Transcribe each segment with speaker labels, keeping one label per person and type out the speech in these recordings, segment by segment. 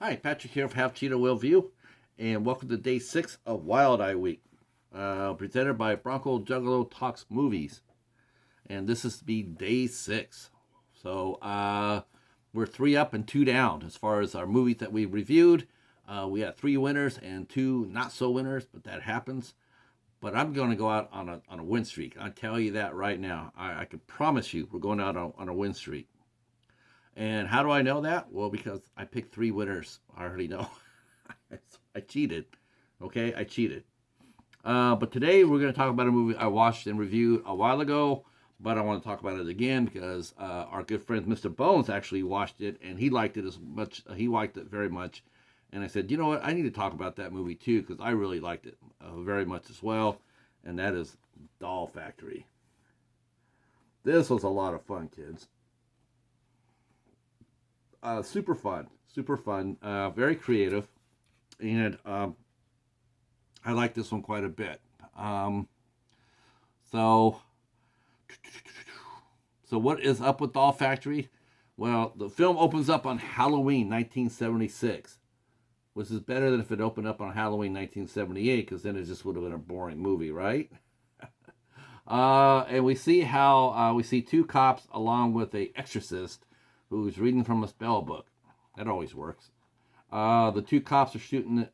Speaker 1: Hi, Patrick here from Half Cheetah Will View, and welcome to day 6 of Wild Eye Week, presented by Bronco Juggalo Talks Movies. And this is to be day 6. So we're 3 up and 2 down as far as our movies that we reviewed. We got 3 winners and 2 not so winners, but that happens. But I'm going to go out on a win streak. I tell you that right now. I can promise you we're going out on a win streak. And how do I know that? Well, because I picked 3 winners. I already know. I cheated. Okay, I cheated. But today we're going to talk about a movie I watched and reviewed a while ago, but I want to talk about it again because our good friend Mr. Bones actually watched it and he liked it as much. He liked it very much, and I said, you know what? I need to talk about that movie too because I really liked it very much as well, and that is Doll Factory. This was a lot of fun, kids. Super fun, very creative, and I like this one quite a bit. Um, so, so what is up with Doll Factory? Well, the film opens up on Halloween 1976, which is better than if it opened up on Halloween 1978, because then it just would have been a boring movie, right? And we see 2 cops along with a exorcist who's reading from a spell book. That always works. The 2 cops are shooting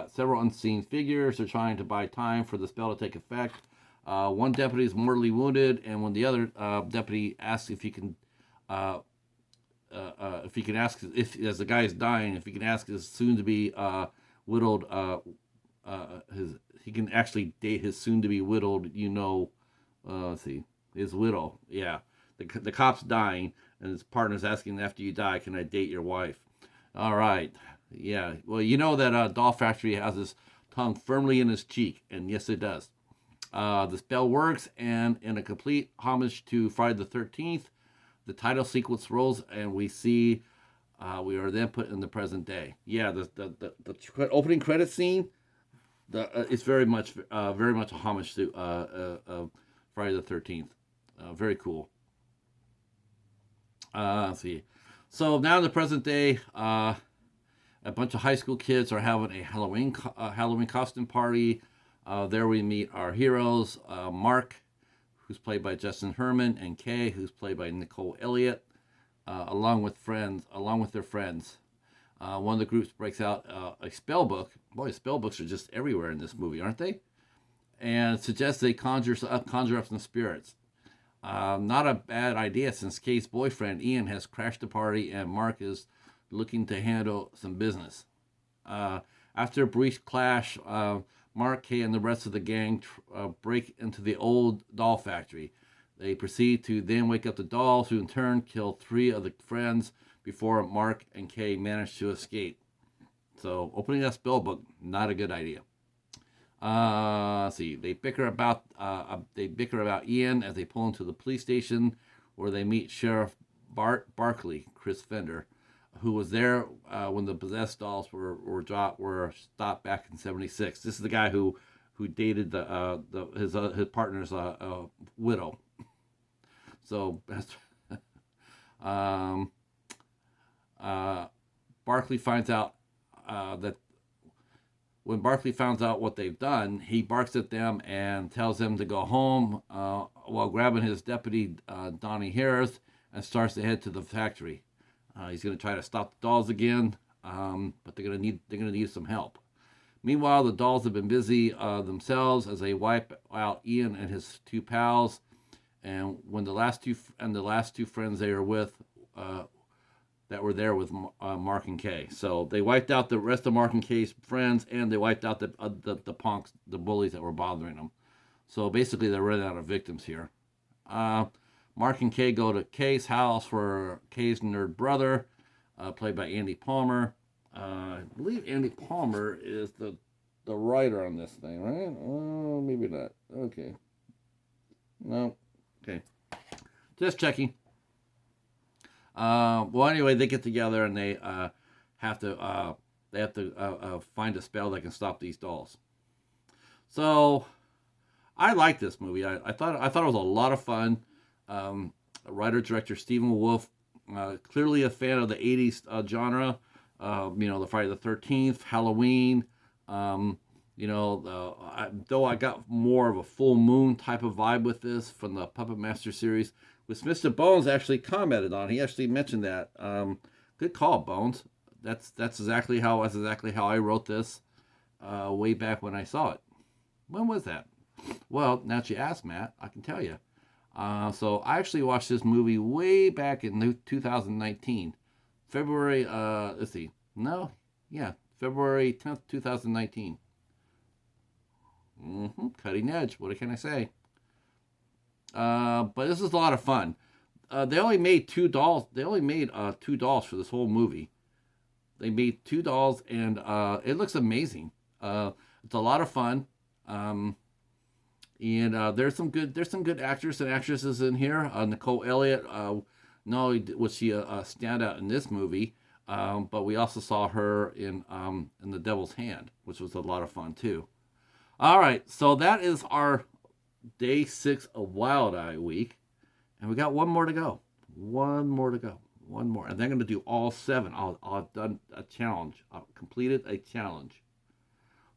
Speaker 1: several unseen figures. They're trying to buy time for the spell to take effect. One deputy is mortally wounded, and when the other deputy asks if he can ask if as the guy is dying, if he can ask his soon-to-be widowed his he can actually date his soon-to-be widowed let's see, his widow. Yeah, the cop's dying, and his partner's asking, after you die, can I date your wife? All right. Yeah. Well, you know that Doll Factory has his tongue firmly in his cheek, and yes, it does. The spell works, and in a complete homage to Friday the 13th, the title sequence rolls, and we are then put in the present day. Yeah, the opening credit scene, it's very much a homage to Friday the 13th. Very cool. Let's see. So now in the present day, a bunch of high school kids are having a Halloween costume party. There we meet our heroes, Mark, who's played by Justin Herman, and Kay, who's played by Nicole Elliott, along with their friends. One of the groups breaks out a spell book. Boy, spell books are just everywhere in this movie, aren't they? And suggests they conjure up some spirits. Not a bad idea since Kay's boyfriend Ian has crashed the party and Mark is looking to handle some business. Uh, After a brief clash, Mark, Kay, and the rest of the gang break into the old doll factory. They proceed to then wake up the dolls, who in turn kill 3 of the friends before Mark and Kay manage to escape. So opening that spell book, not a good idea. Let's see. They bicker about Ian as they pull into the police station, where they meet Sheriff Bart Barkley, Chris Fender, who was there when the possessed dolls were stopped back in '76. This is the guy who dated his partner's widow. So um, Barkley finds out that when Barkley finds out what they've done, he barks at them and tells them to go home while grabbing his deputy, Donnie Harris, and starts to head to the factory. He's going to try to stop the dolls again, but they're going to need some help. Meanwhile, the dolls have been busy themselves as they wipe out Ian and his 2 pals, and when the last two friends they are with that were there with Mark and Kay. So they wiped out the rest of Mark and Kay's friends, and they wiped out the punks, the bullies that were bothering them. So basically, they're running out of victims here. Uh, Mark and Kay go to Kay's house for Kay's nerd brother, played by Andy Palmer. I believe Andy Palmer is the writer on this thing, right? Oh, maybe not. Okay. No. Okay. Just checking. Well, anyway, they get together and have to find a spell that can stop these dolls. So I like this movie. I thought it was a lot of fun. Writer director Stephen Wolf, clearly a fan of the '80s genre. The Friday the 13th, Halloween. Um, though I got more of a full moon type of vibe with this from the Puppet Master series, which Mr. Bones actually commented on. He actually mentioned that. Good call, Bones. That's exactly how I wrote this way back when I saw it. When was that? Well, now that you ask, Matt, I can tell you. So I actually watched this movie way back in 2019, February. Let's see. No, yeah, February 10th, 2019. Cutting edge. What can I say? But this is a lot of fun. They only made two dolls. They only made two dolls for this whole movie. They made two dolls, and it looks amazing. It's a lot of fun. Um, and there's some good actors and actresses in here. Nicole Elliott, not only was she a standout in this movie, but we also saw her in The Devil's Hand, which was a lot of fun too. All right, so that is our day 6 of Wild Eye Week, and we got one more to go. One more to go. One more, and they're going to do all 7. I've done a challenge. I've completed a challenge.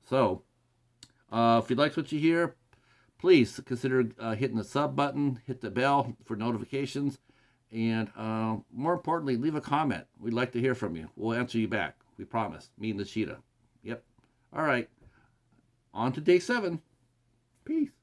Speaker 1: So, if you liked what you hear, please consider hitting the sub button, hit the bell for notifications, and more importantly, leave a comment. We'd like to hear from you. We'll answer you back. We promise. Me and the Cheetah. Yep. All right. On to day 7. Peace.